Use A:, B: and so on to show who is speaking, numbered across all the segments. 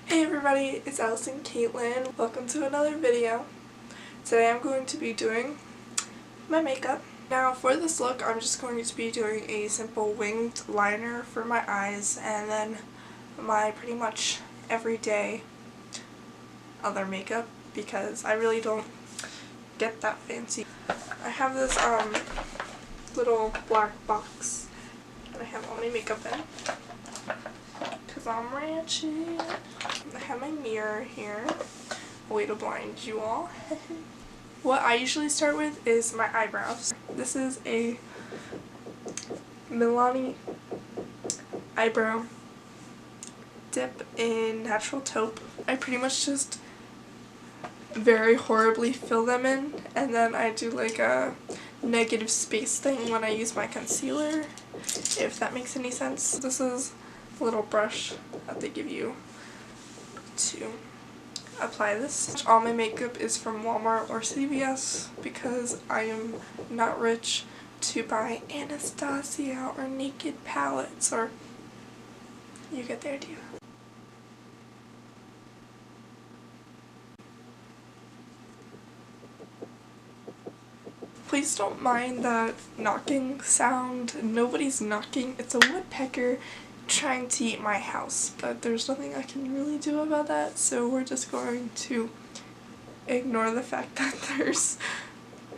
A: Hey everybody, it's Allison Caitlynn. Welcome to another video. Today I'm going to be doing my makeup. Now for this look, I'm just going to be doing a simple winged liner for my eyes and then my pretty much everyday other makeup because I really don't get that fancy. I have this little black box and I have all my makeup in. I'm ratchet. I have my mirror here. A way to blind you all. What I usually start with is my eyebrows. This is a Milani eyebrow dip in natural taupe. I pretty much just very horribly fill them in, and then I do like a negative space thing when I use my concealer, if that makes any sense. This is little brush that they give you to apply this. All my makeup is from Walmart or CVS because I am not rich to buy Anastasia or Naked palettes, or you get the idea. Please don't mind that knocking sound. Nobody's knocking. It's a woodpecker trying to eat my house, but there's nothing I can really do about that, so we're just going to ignore the fact that there's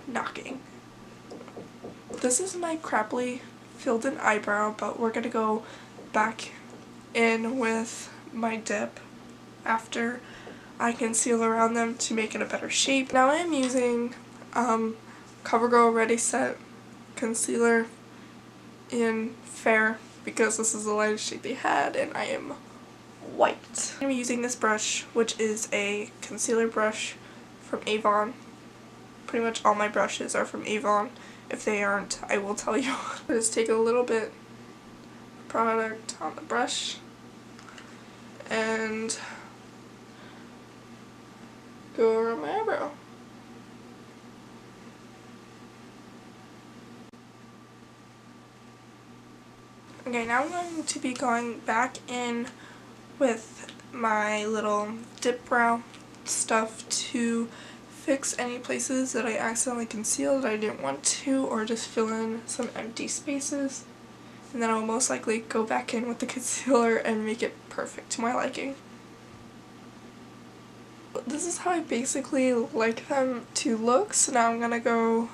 A: knocking. This is my crappily filled in eyebrow, but we're gonna go back in with my dip after I conceal around them to make it a better shape. Now I am using CoverGirl Ready Set concealer in Fair because this is the lightest shade they had and I am white. I'm using this brush, which is a concealer brush from Avon. Pretty much all my brushes are from Avon. If they aren't, I will tell you. Just take a little bit of product on the brush and go around my eyebrow. Okay, now I'm going to be going back in with my little dip brow stuff to fix any places that I accidentally concealed that I didn't want to, or just fill in some empty spaces. And then I'll most likely go back in with the concealer and make it perfect to my liking. This is how I basically like them to look, so now I'm gonna go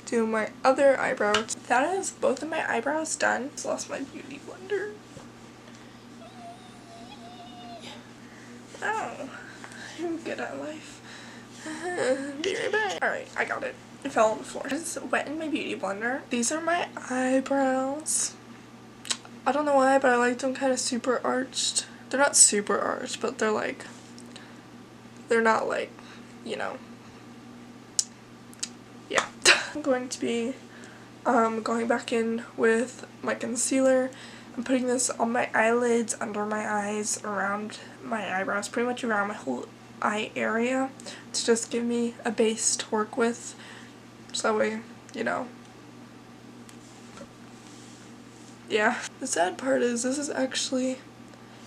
A: do my other eyebrow. That is both of my eyebrows done. Just lost my beauty blender. Oh, I'm good at life. Be right back. Alright, I got it. It fell on the floor. It's wet in my beauty blender. These are my eyebrows. I don't know why, but I like them kind of super arched. They're not super arched, but they're like, they're not like, you know. Yeah. I'm going to be going back in with my concealer. I'm putting this on my eyelids, under my eyes, around my eyebrows, pretty much around my whole eye area to just give me a base to work with, so that way, you know. Yeah. The sad part is this is actually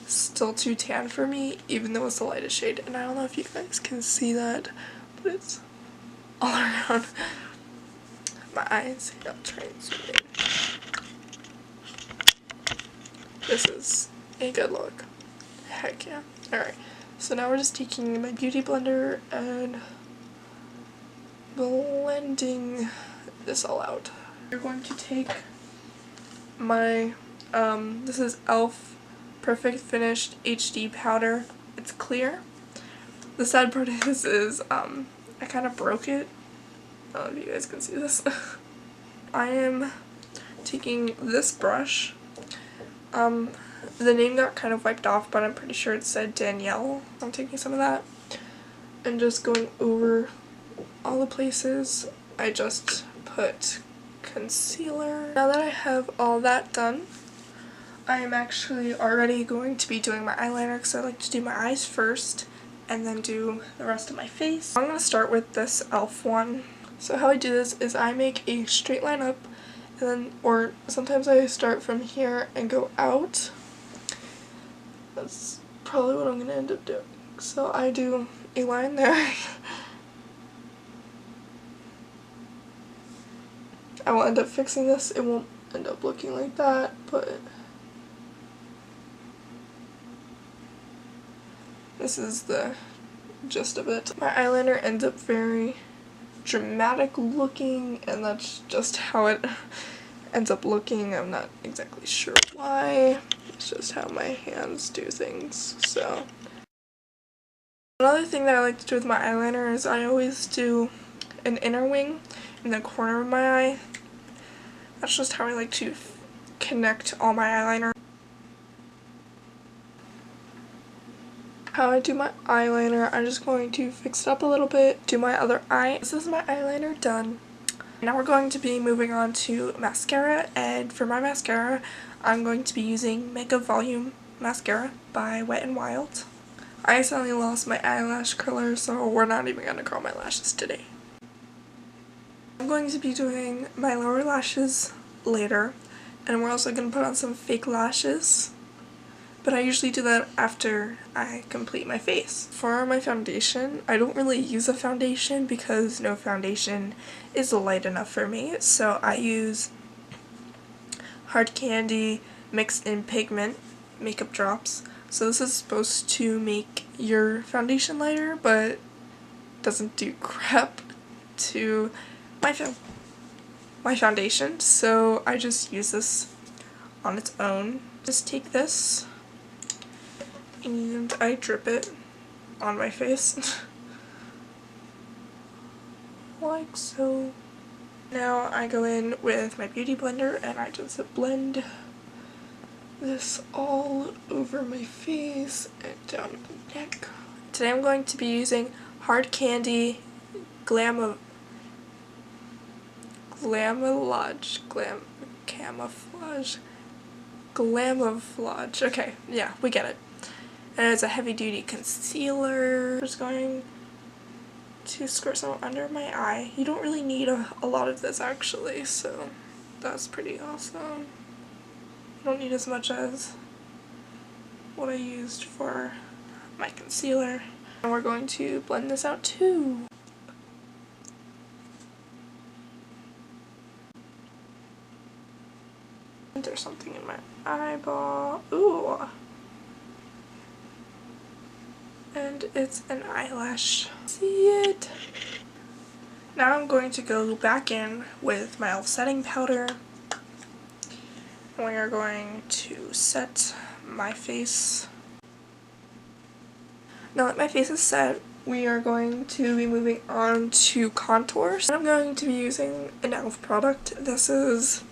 A: still too tan for me, even though it's the lightest shade, and I don't know if you guys can see that, but it's all around my eyes. I'll try and zoom in. This is a good look. Heck yeah. Alright, so now we're just taking my beauty blender and blending this all out. We're going to take my, this is e.l.f. Perfect Finished HD powder. It's clear. The sad part is I kind of broke it. I don't know if you guys can see this. I am taking this brush. The name got kind of wiped off, but I'm pretty sure it said Danielle. I'm taking some of that and just going over all the places I just put concealer. Now that I have all that done, I am actually already going to be doing my eyeliner because I like to do my eyes first and then do the rest of my face. I'm going to start with this e.l.f. one. So how I do this is I make a straight line up, and then, or sometimes I start from here and go out. That's probably what I'm going to end up doing. So I do a line there. I will end up fixing this. It won't end up looking like that, but this is the gist of it. My eyeliner ends up very dramatic looking, and that's just how it ends up looking. I'm not exactly sure why. It's just how my hands do things. So another thing that I like to do with my eyeliner is I always do an inner wing in the corner of my eye. That's just how I like to connect all my eyeliner. How I do my eyeliner, I'm just going to fix it up a little bit, do my other eye. This is my eyeliner done. Now we're going to be moving on to mascara, and for my mascara, I'm going to be using Mega Volume Mascara by Wet n Wild. I accidentally lost my eyelash curler, so we're not even going to curl my lashes today. I'm going to be doing my lower lashes later, and we're also going to put on some fake lashes, but I usually do that after I complete my face. For my foundation, I don't really use a foundation because no foundation is light enough for me, so I use Hard Candy mixed in pigment makeup drops. So this is supposed to make your foundation lighter, but doesn't do crap to my foundation, so I just use this on its own. Just take this and I drip it on my face like so. Now I go in with my beauty blender and I just blend this all over my face and down the neck. Today I'm going to be using Hard Candy Camouflage. Okay, yeah, we get it. And it's a heavy duty concealer. I'm just going to squirt some under my eye. You don't really need a lot of this actually, so that's pretty awesome. You don't need as much as what I used for my concealer. And we're going to blend this out too. There's something in my eyeball. Ooh. And it's an eyelash. See it? Now I'm going to go back in with my e.l.f. setting powder. We are going to set my face. Now that my face is set, we are going to be moving on to contours. I'm going to be using an e.l.f. product. This is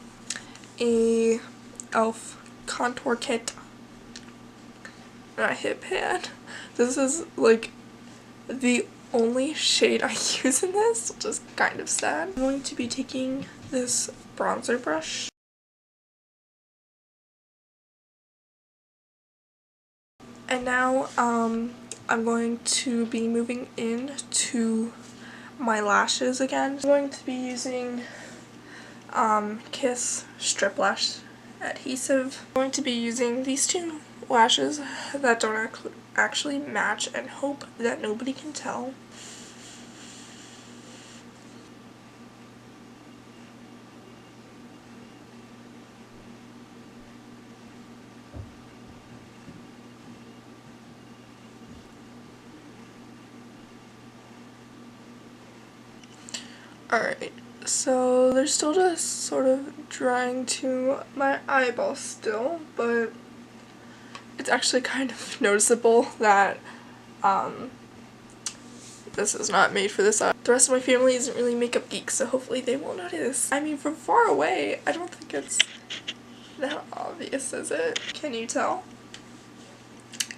A: a e.l.f. contour kit. Not hip hand. This is like the only shade I use in this, which is kind of sad. I'm going to be taking this bronzer brush and now I'm going to be moving into my lashes again. I'm going to be using Kiss Strip Lash Adhesive. I'm going to be using these two lashes that don't actually match and hope that nobody can tell. Alright, so they're still just sort of drying to my eyeball still, but it's actually kind of noticeable that this is not made for this eye. The rest of my family isn't really makeup geeks, so hopefully they won't notice. I mean, from far away, I don't think it's that obvious, is it? Can you tell?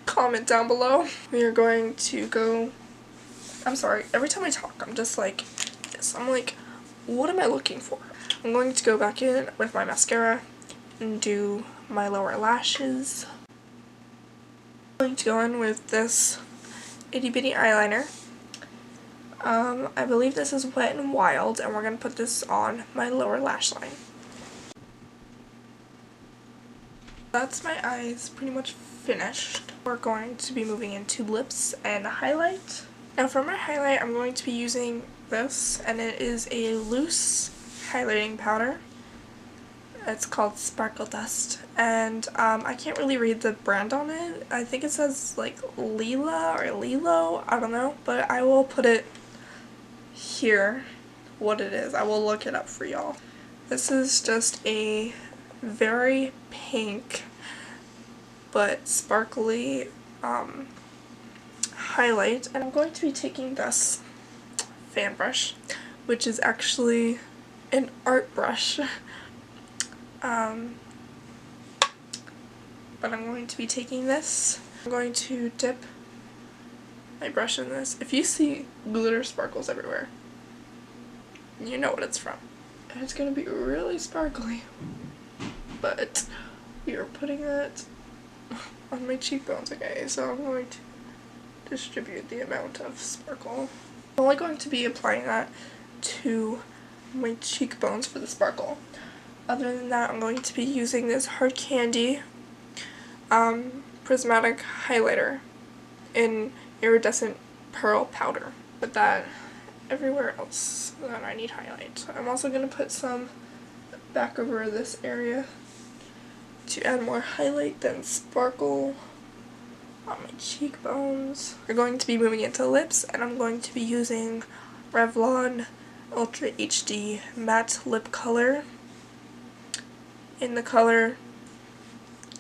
A: Comment down below. We are going to go... I'm sorry, every time I talk, I'm just like this. I'm like, what am I looking for? I'm going to go back in with my mascara and do my lower lashes. I'm going to go in with this itty bitty eyeliner. I believe this is Wet n Wild, and we're going to put this on my lower lash line. That's my eyes pretty much finished. We're going to be moving into lips and highlight. Now for my highlight, I'm going to be using this, and it is a loose highlighting powder. It's called Sparkle Dust, and I can't really read the brand on it. I think it says like Lila or Lilo, I don't know, but I will put it here, what it is. I will look it up for y'all. This is just a very pink but sparkly highlight, and I'm going to be taking this fan brush, which is actually an art brush. But I'm going to be taking this. I'm going to dip my brush in this. If you see glitter sparkles everywhere, you know what it's from. And it's going to be really sparkly. But we are putting it on my cheekbones, okay? So I'm going to distribute the amount of sparkle. I'm only going to be applying that to my cheekbones for the sparkle. Other than that, I'm going to be using this Hard Candy prismatic highlighter in iridescent pearl powder. Put that everywhere else that I need highlight. I'm also going to put some back over this area to add more highlight than sparkle on my cheekbones. We're going to be moving into lips, and I'm going to be using Revlon Ultra HD Matte Lip Color in the color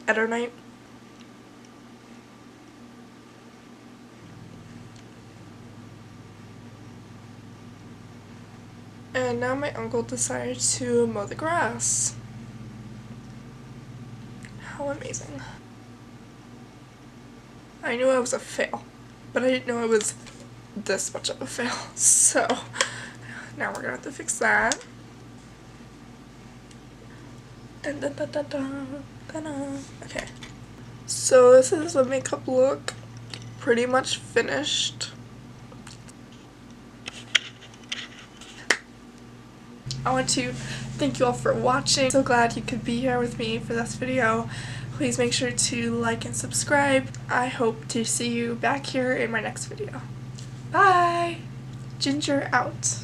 A: Eternite. And now my uncle decided to mow the grass. How amazing. I knew I was a fail, but I didn't know it was this much of a fail. So now we're gonna have to fix that. Dun, dun, dun, dun, dun, dun, dun. Okay, so this is the makeup look, pretty much finished. I want to thank you all for watching. So glad you could be here with me for this video. Please make sure to like and subscribe. I hope to see you back here in my next video. Bye! Ginger out.